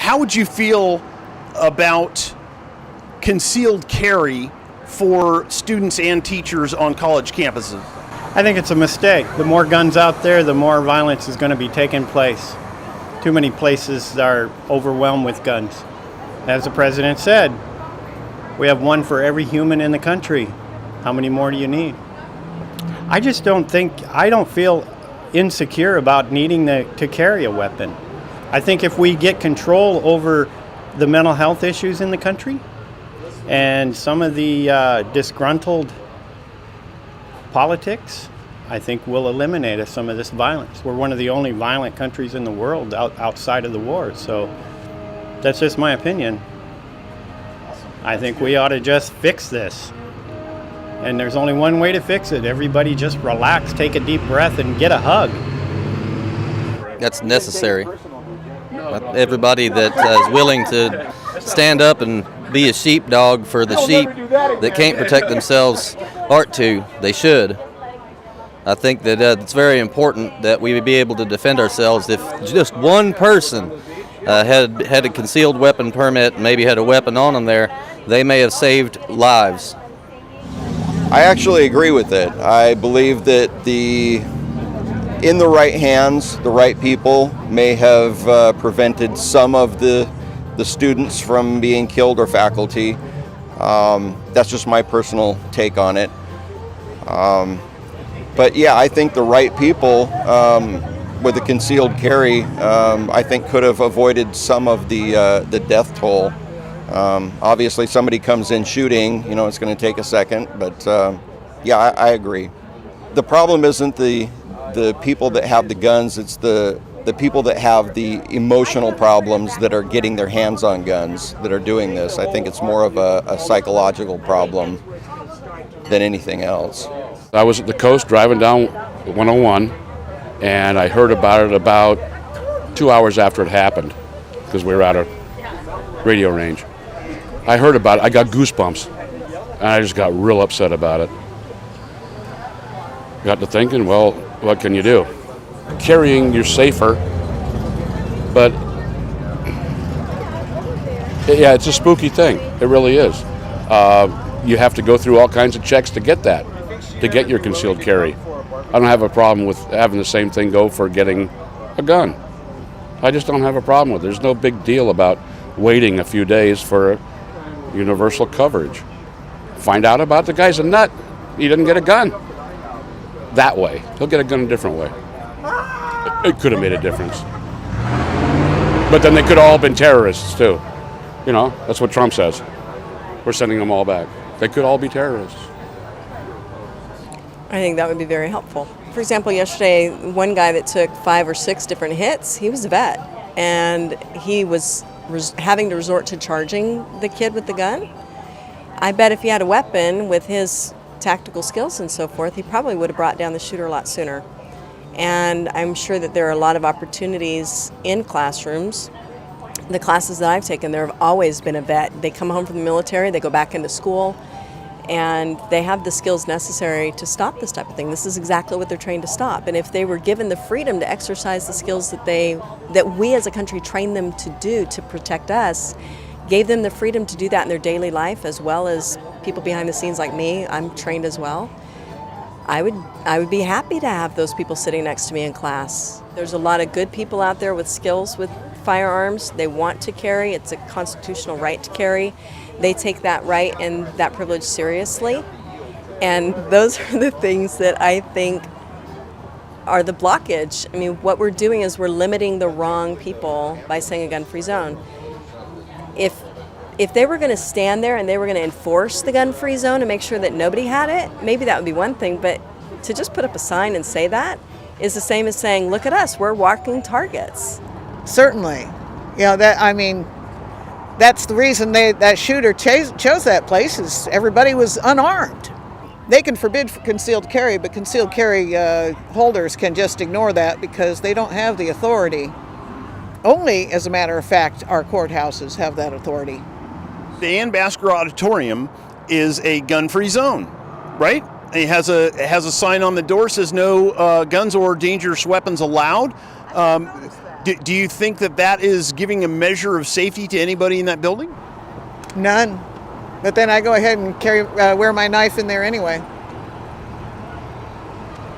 how would you feel about concealed carry for students and teachers on college campuses? I think it's a mistake. The more guns out there, the more violence is going to be taking place. Too many places are overwhelmed with guns. As the president said, we have one for every human in the country. How many more do you need? I don't feel insecure about needing to carry a weapon. I think if we get control over the mental health issues in the country and some of the disgruntled politics, I think we'll eliminate some of this violence. We're one of the only violent countries in the world outside of the war, so that's just my opinion. I think we ought to just fix this. And there's only one way to fix it. Everybody just relax, take a deep breath, and get a hug. That's necessary. Everybody that is willing to stand up and be a sheepdog for the sheep that can't protect themselves they should. I think that it's very important that we be able to defend ourselves. If just one person had a concealed weapon permit, maybe had a weapon on them there, they may have saved lives. I actually agree with it. I believe that in the right hands, the right people may have prevented some of the students from being killed or faculty. That's just my personal take on it. But yeah, I think the right people with a concealed carry, I think could have avoided some of the death toll. Obviously, somebody comes in shooting, it's going to take a second, but yeah, I agree. The problem isn't the people that have the guns, it's the people that have the emotional problems that are getting their hands on guns that are doing this. I think it's more of a psychological problem than anything else. I was at the coast driving down 101, and I heard about it about 2 hours after it happened, because we were at a radio range. I heard about it, I got goosebumps, and I just got real upset about it. Got to thinking, well, what can you do? Carrying, you're safer, but yeah, it's a spooky thing. It really is. You have to go through all kinds of checks to get your concealed carry. I don't have a problem with having the same thing go for getting a gun. I just don't have a problem with it. There's no big deal about waiting a few days for universal coverage. Find out about the guy's a nut. He didn't get a gun that way. He'll get a gun a different way. It could have made a difference. But then they could have all been terrorists too. That's what Trump says. We're sending them all back. They could all be terrorists. I think that would be very helpful. For example, yesterday, one guy that took 5 or 6 different hits, he was a vet, and he was having to resort to charging the kid with the gun. I bet if he had a weapon with his tactical skills and so forth, he probably would have brought down the shooter a lot sooner. And I'm sure that there are a lot of opportunities in classrooms. The classes that I've taken, there have always been a vet. They come home from the military, they go back into school, and they have the skills necessary to stop this type of thing. This is exactly what they're trained to stop. And if they were given the freedom to exercise the skills that we as a country train them to do to protect us, gave them the freedom to do that in their daily life, as well as people behind the scenes like me, I'm trained as well, I would be happy to have those people sitting next to me in class. There's a lot of good people out there with skills with firearms. They want to carry. It's a constitutional right to carry. They take that right and that privilege seriously. And those are the things that I think are the blockage. I mean, what we're doing is we're limiting the wrong people by saying a gun-free zone. If they were going to stand there and they were going to enforce the gun-free zone and make sure that nobody had it, maybe that would be one thing. But to just put up a sign and say that is the same as saying, look at us, we're walking targets. Certainly. That's the reason that shooter chose that place, is everybody was unarmed. They can forbid concealed carry, but concealed carry holders can just ignore that because they don't have the authority. Only, as a matter of fact, our courthouses have that authority. The Ann Basker Auditorium is a gun-free zone, right? It has a sign on the door says no guns or dangerous weapons allowed. Do you think that is giving a measure of safety to anybody in that building? None. But then I go ahead and wear my knife in there anyway.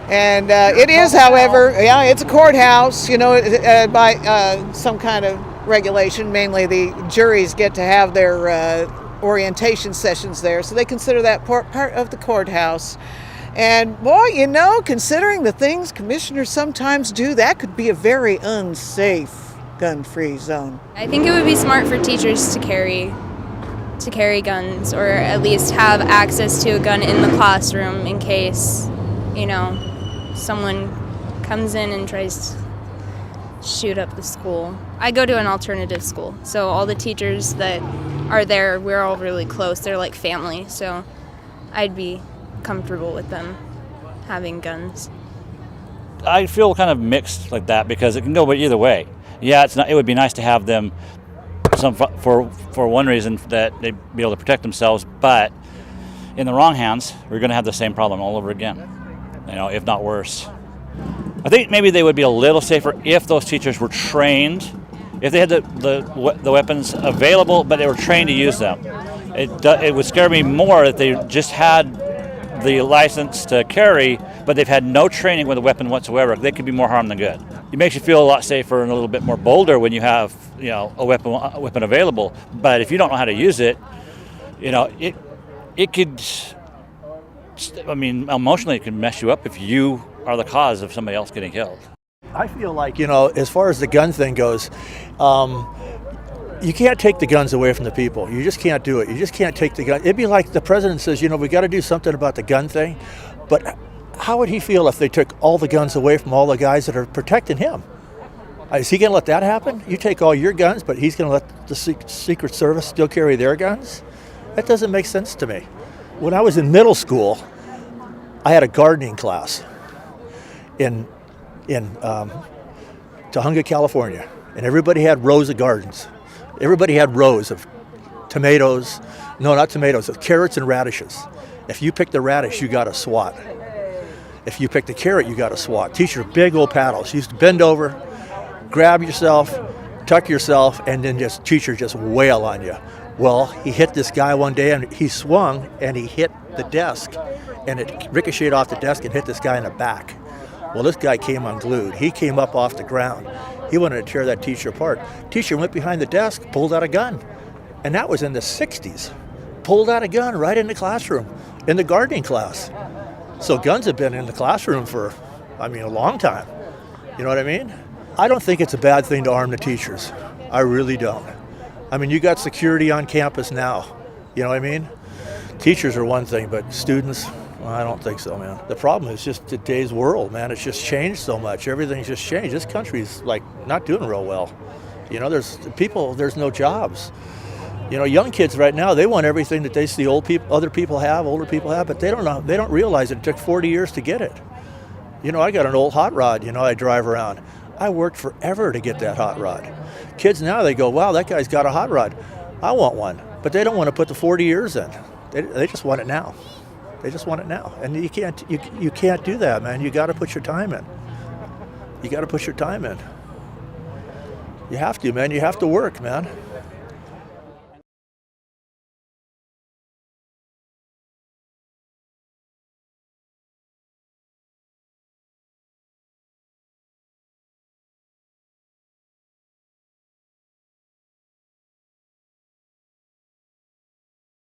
And it is, however, it's a courthouse, by some kind of regulation. Mainly the juries get to have their orientation sessions there, so they consider that part of the courthouse. And boy, considering the things commissioners sometimes do, that could be a very unsafe gun-free zone. I think it would be smart for teachers to carry guns, or at least have access to a gun in the classroom in case, someone comes in and tries to shoot up the school. I go to an alternative school, so all the teachers that are there, we're all really close. They're like family, so I'd be comfortable with them having guns. I feel kind of mixed like that because it can go either way. Yeah, it would be nice to have them for one reason, that they'd be able to protect themselves, but in the wrong hands, we're going to have the same problem all over again, if not worse. I think maybe they would be a little safer if those teachers were trained, if they had the weapons available, but they were trained to use them. It would scare me more that they just had the license to carry, but they've had no training with a weapon whatsoever. They could be more harm than good. It makes you feel a lot safer and a little bit more bolder when you have, a weapon available. But if you don't know how to use it, it could. Emotionally, it can mess you up if you are the cause of somebody else getting killed. I feel like, as far as the gun thing goes, you can't take the guns away from the people. You just can't do it. You just can't take the gun. It'd be like the president says, we got to do something about the gun thing. But how would he feel if they took all the guns away from all the guys that are protecting him? Is he going to let that happen? You take all your guns, but he's going to let the Secret Service still carry their guns? That doesn't make sense to me. When I was in middle school, I had a gardening class in Tahunga, California, and everybody had rows of gardens. Everybody had rows of tomatoes, no, not tomatoes, of carrots and radishes. If you picked the radish, you got a swat. If you picked the carrot, you got a swat. Teacher, big old paddles. You used to bend over, grab yourself, tuck yourself, and then teacher just wail on you. Well, he hit this guy one day, and he swung, and he hit the desk, and it ricocheted off the desk and hit this guy in the back. Well, this guy came unglued. He came up off the ground. He wanted to tear that teacher apart. Teacher went behind the desk, pulled out a gun. And that was in the 60s. Pulled out a gun right in the classroom, in the gardening class. So guns have been in the classroom for, a long time. You know what I mean? I don't think it's a bad thing to arm the teachers. I really don't. You got security on campus now. You know what I mean? Teachers are one thing, but students, I don't think so, man. The problem is just today's world, man. It's just changed so much. Everything's just changed. This country's not doing real well. There's no jobs. Young kids right now, they want everything that they see older people have, but they don't know. They don't realize it took 40 years to get it. I got an old hot rod, I drive around. I worked forever to get that hot rod. Kids now, they go, wow, that guy's got a hot rod. I want one. But they don't want to put the 40 years in. They just want it now. They just want it now. And you can't do that, man. You got to put your time in. You got to put your time in. You have to, man. You have to work, man.